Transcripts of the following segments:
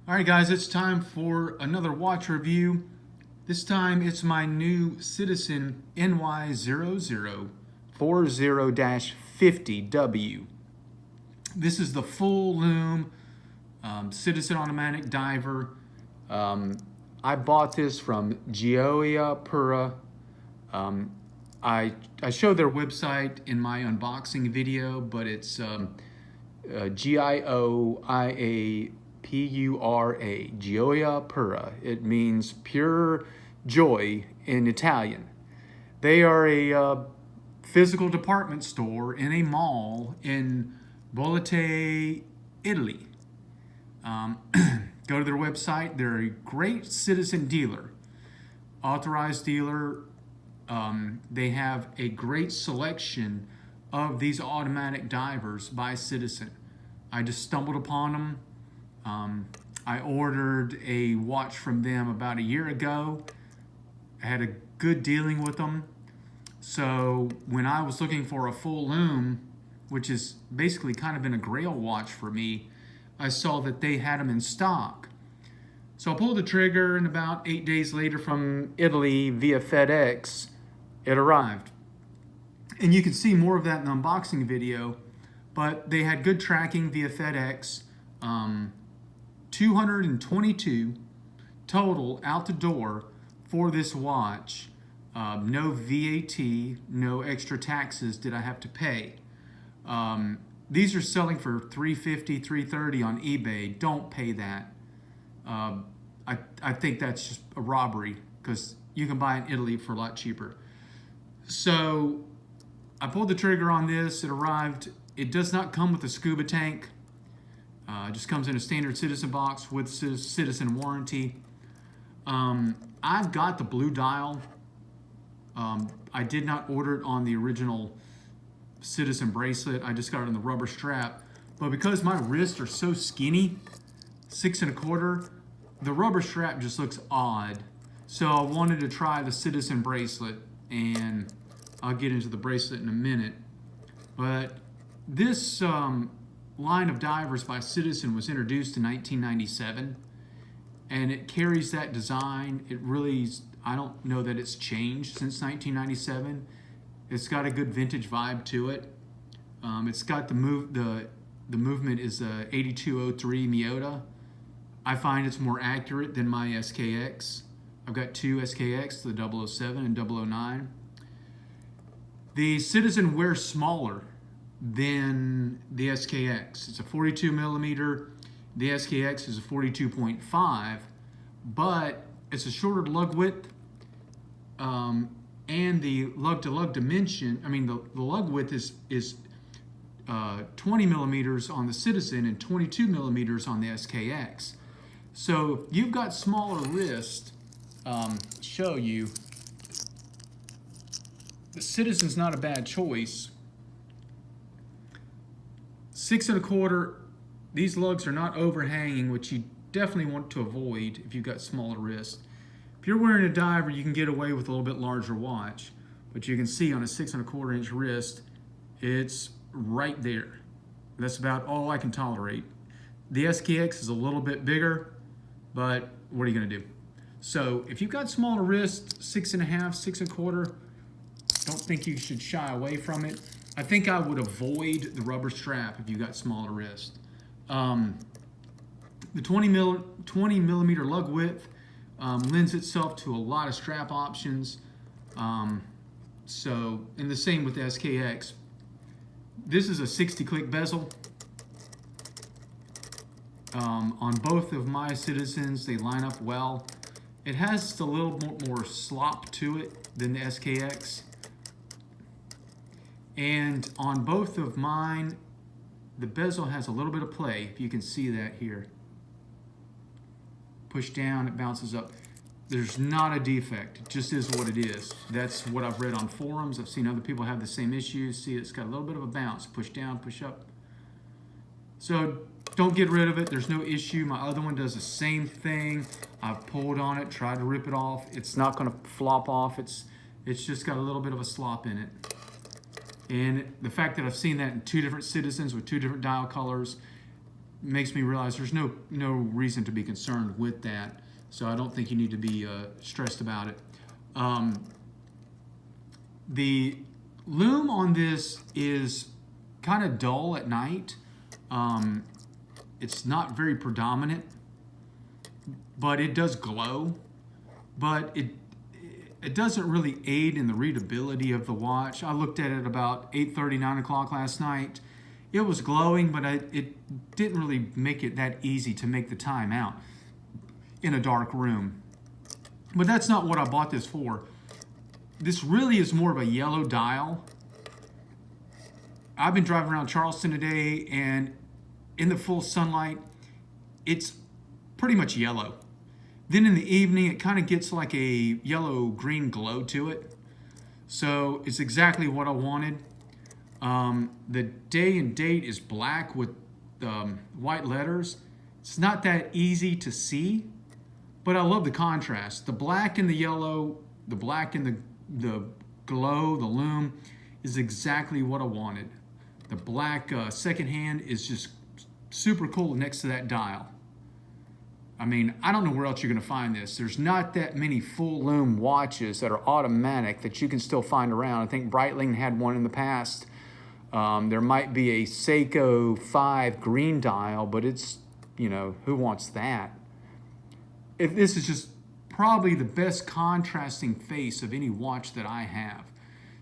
All right, guys, it's time for another watch review. This time it's my new Citizen NY0040-50W. This is the full Lume Citizen automatic diver. I bought this from Gioiapura. I showed their website in my unboxing video, but it's Gioiapura, Gioiapura. It means pure joy in Italian. They are a physical department store in a mall in Bolete, Italy. Go to their website. They're a great Citizen dealer, authorized dealer. They have a great selection of these automatic divers by Citizen. I just stumbled upon them. I ordered a watch from them about a year ago. I had a good dealing with them. So when I was looking for a full Lume, which has basically kind of been a grail watch for me, I saw that they had them in stock. So I pulled the trigger, and about 8 days later from Italy via FedEx, it arrived. And you can see more of that in the unboxing video, but they had good tracking via FedEx. 222 total out the door for this watch. No VAT, no extra taxes did I have to pay. These are selling for $350, $330 on eBay. Don't pay that. I think that's just a robbery because you can buy in Italy for a lot cheaper. So I pulled the trigger on this. It arrived. It does not come with a scuba tank. It just comes in a standard Citizen box with Citizen warranty. I've got the blue dial. I did not order it on the original Citizen bracelet. I just got it on the rubber strap. But because my wrists are so skinny, 6 1/4, the rubber strap just looks odd. So I wanted to try the Citizen bracelet, and I'll get into the bracelet in a minute. But this line of divers by Citizen was introduced in 1997, and it carries that design. It really, I don't know that it's changed since 1997. It's got a good vintage vibe to it. It's got the movement is a 8203 Miyota. I find it's more accurate than my SKX. I've got two SKX, the 007 and 009. The Citizen wears smaller than the SKX. It's a 42 millimeter. The SKX is a 42.5, but it's a shorter lug width, and the lug-to-lug dimension, the lug width is 20 millimeters on the Citizen and 22 millimeters on the SKX. So if you've got smaller wrist, show you, the Citizen's not a bad choice. 6 1/4, these lugs are not overhanging, which you definitely want to avoid if you've got smaller wrists. If you're wearing a diver, you can get away with a little bit larger watch, but you can see on a 6 1/4 inch wrist, it's right there. That's about all I can tolerate. The SKX is a little bit bigger, but what are you gonna do? So if you've got smaller wrists, 6 1/2, 6 1/4, don't think you should shy away from it. I think I would avoid the rubber strap if you got smaller wrist. The 20 millimeter lug width lends itself to a lot of strap options. And the same with the SKX. This is a 60 click bezel. On both of my Citizens, they line up well. It has a little more slop to it than the SKX. And on both of mine, the bezel has a little bit of play, if you can see that here. Push down, it bounces up. There's not a defect, it just is what it is. That's what I've read on forums. I've seen other people have the same issues. See, it's got a little bit of a bounce, push down, push up. So don't get rid of it, there's no issue. My other one does the same thing. I've pulled on it, tried to rip it off. It's not gonna flop off. It's just got a little bit of a slop in it. And the fact that I've seen that in two different Citizens with two different dial colors makes me realize there's no reason to be concerned with that. So I don't think you need to be stressed about it. The lume on this is kind of dull at night. It's not very predominant, but it does glow. But it doesn't really aid in the readability of the watch. I looked at it about 8:30, 9 o'clock last night. It was glowing, but it didn't really make it that easy to make the time out in a dark room. But that's not what I bought this for. This really is more of a yellow dial. I've been driving around Charleston today, and in the full sunlight, it's pretty much yellow. Then in the evening, it kind of gets like a yellow-green glow to it. So it's exactly what I wanted. The day and date is black with white letters. It's not that easy to see, but I love the contrast. The black and the yellow, the black and the glow, the lume is exactly what I wanted. The black second hand is just super cool next to that dial. I mean, I don't know where else you're going to find this. There's not that many full lume watches that are automatic that you can still find around. I think Breitling had one in the past. There might be a Seiko 5 green dial, but it's, who wants that? This is just probably the best contrasting face of any watch that I have.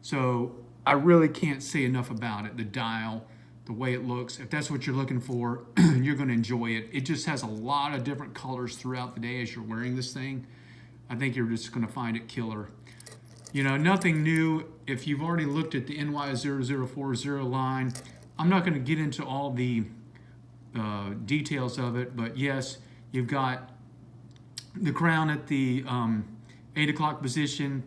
So I really can't say enough about it. The dial, the way it looks. If that's what you're looking for, you're going to enjoy it. It just has a lot of different colors throughout the day as you're wearing this thing. I think you're just going to find it killer. Nothing new. If you've already looked at the NY0040 line, I'm not going to get into all the details of it, but yes, you've got the crown at the 8 o'clock position.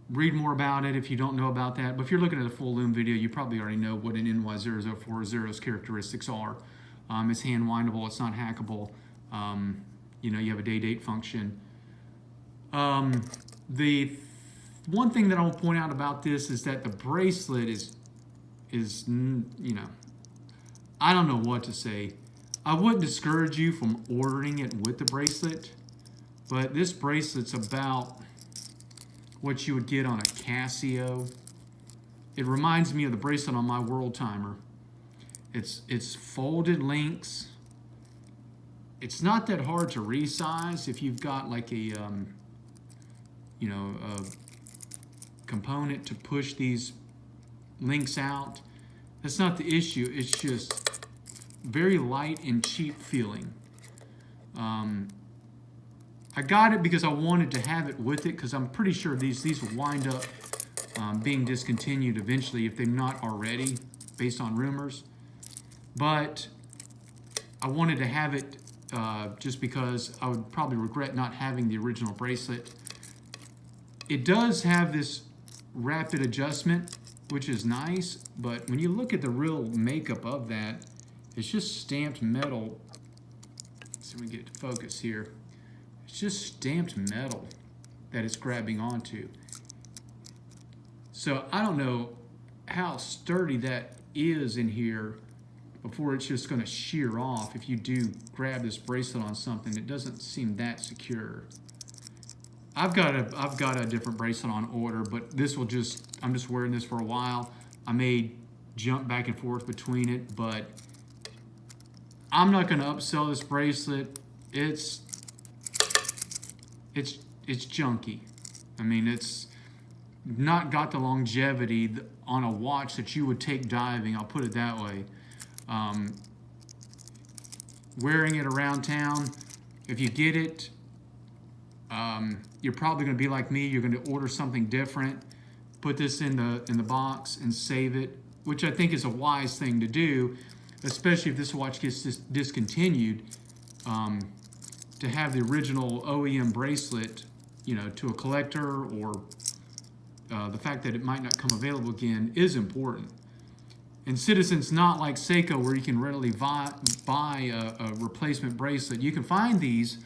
Read more about it if you don't know about that. But if you're looking at a full lume video, you probably already know what an NY0040's characteristics are. It's hand windable. It's not hackable. You have a day-date function. The one thing that I will point out about this is that the bracelet is I don't know what to say. I wouldn't discourage you from ordering it with the bracelet, but this bracelet's about what you would get on a Casio. It reminds me of the bracelet on my World Timer. It's folded links. It's not that hard to resize if you've got like a component to push these links out. That's not the issue. It's just very light and cheap feeling. I got it because I wanted to have it with it, because I'm pretty sure these will wind up being discontinued eventually if they're not already, based on rumors. But I wanted to have it just because I would probably regret not having the original bracelet. It does have this rapid adjustment, which is nice, but when you look at the real makeup of that, it's just stamped metal. Let's see if we can get it to focus here. It's just stamped metal that it's grabbing onto. So I don't know how sturdy that is in here before it's just going to shear off if you do grab this bracelet on something. It doesn't seem that secure. I've got a different bracelet on order, but I'm just wearing this for a while. I may jump back and forth between it, but I'm not going to upsell this bracelet. It's junky. I mean, it's not got the longevity on a watch that you would take diving. I'll put it that way. Wearing it around town, if you get it, you're probably going to be like me. You're going to order something different, put this in the box and save it, which I think is a wise thing to do, especially if this watch gets discontinued. To have the original OEM bracelet, to a collector, or the fact that it might not come available again is important. And Citizen's not like Seiko, where you can readily buy a replacement bracelet. You can find these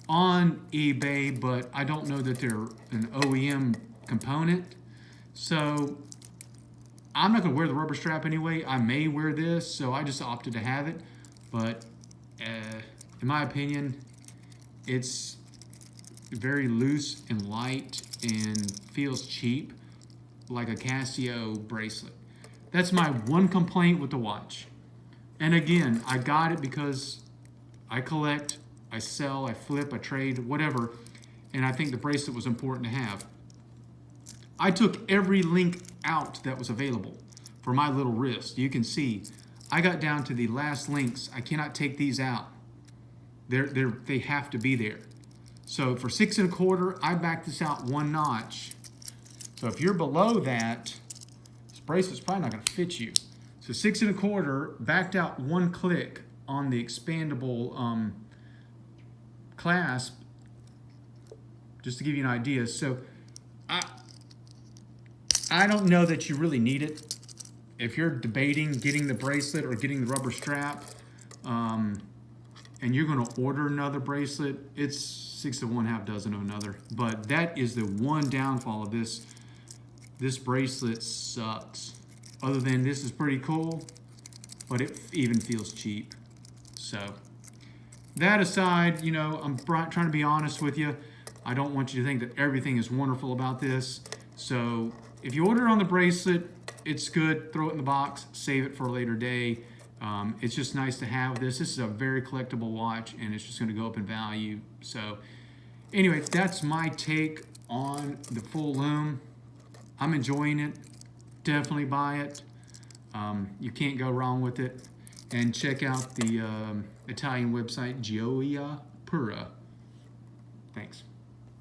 on eBay, but I don't know that they're an OEM component. So I'm not gonna wear the rubber strap anyway. I may wear this, so I just opted to have it. But in my opinion, it's very loose and light and feels cheap, like a Casio bracelet. That's my one complaint with the watch. And again, I got it because I collect, I sell, I flip, I trade, whatever, and I think the bracelet was important to have. I took every link out that was available for my little wrist. You can see I got down to the last links. I cannot take these out. They have to be there. So for 6 1/4, I backed this out 1 notch. So if you're below that, this bracelet's probably not gonna fit you. So 6 1/4, backed out 1 click on the expandable clasp, just to give you an idea. So I don't know that you really need it. If you're debating getting the bracelet or getting the rubber strap, and you're gonna order another bracelet, it's 6 of one, half dozen of another. But that is the one downfall of this. This bracelet sucks. Other than this is pretty cool, but it even feels cheap. So that aside, you know, I'm trying to be honest with you. I don't want you to think that everything is wonderful about this. So if you order on the bracelet, it's good. Throw it in the box, save it for a later day. It's just nice to have this. This is a very collectible watch, and it's just going to go up in value. So anyway, that's my take on the full Lume. I'm enjoying it. Definitely buy it. You can't go wrong with it. And check out the Italian website, Gioiapura. Thanks.